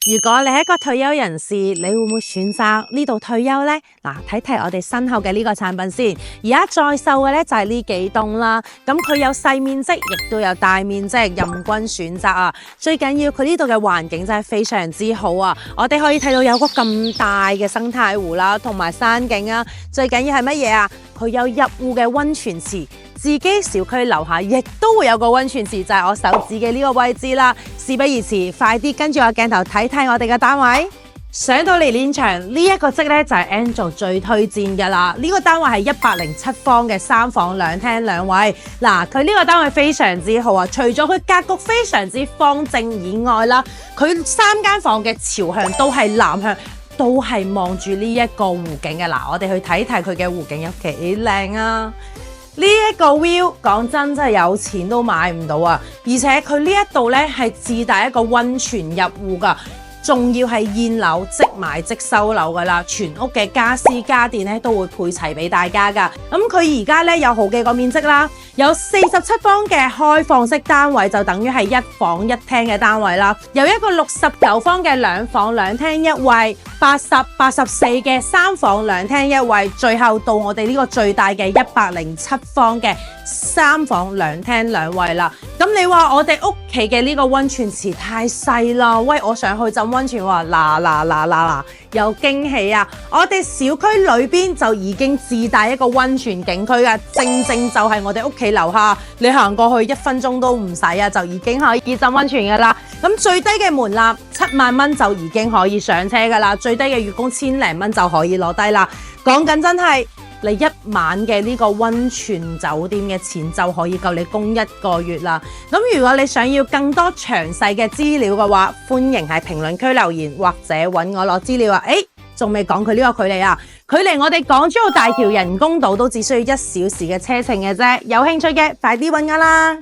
如果你係一個退休人士，你會唔會選擇呢度退休呢？嗱，睇我哋身後嘅呢個產品先。而家在售嘅呢就係呢幾棟啦。咁佢有細面積，亦都有大面積，任君選擇啊！最緊要佢呢度嘅環境真係非常之好啊！我哋可以睇到有個咁大嘅生態湖啦，同埋山景啊。最緊要係乜嘢啊？佢有入戶嘅溫泉池。自己小區樓下亦都會有個溫泉池，就係我手指嘅呢個位置啦。事不宜遲，快啲跟住我鏡頭睇睇我哋嘅單位。上到嚟現場呢一個則呢，就係 Angel 最推薦嘅啦。呢個單位係107方嘅3房2廳2衛。嗱，佢呢個單位非常之好啊！除咗佢格局非常之方正以外啦，佢3間房嘅朝向都係南向。都係望住呢一個湖景嘅。嗱，我哋去睇睇佢嘅湖景有幾靚啊！呢一個 view 講真係有錢都買唔到啊！而且佢呢一度呢係自帶一個溫泉入戶㗎，仲要係現樓即買即收樓㗎啦，全屋嘅家私家電呢都會配齊俾大家㗎。咁佢而家呢有好幾個面積啦，有47方嘅開放式單位，就等於係1房1廳嘅單位啦，有一個69方嘅2房2廳1衛。80、84嘅3房2廳1衛，最後到我哋呢個最大嘅107方嘅3房2廳2衛啦。咁你話我哋屋企嘅呢個溫泉池太細啦，喂，我想去浸溫泉喎，嗱，有驚喜啊！我哋小區裏邊就已經自帶一個溫泉景區㗎，正就係我哋屋企樓下，你行過去1分鐘都唔使啊，就已經可以浸溫泉㗎啦。咁最低嘅門檻7萬蚊就已經可以上車㗎啦，最低嘅月供千零蚊就可以攞低啦。講緊真係你1晚嘅呢個溫泉酒店嘅錢就可以夠你供1個月啦。咁如果你想要更多詳細嘅資料嘅話，歡迎喺評論區留言或者揾我攞資料啊。仲未講佢呢個距離啊，距離我哋港珠澳大橋人工島都只需要1小時嘅車程嘅啫。有興趣嘅快啲揾我啦！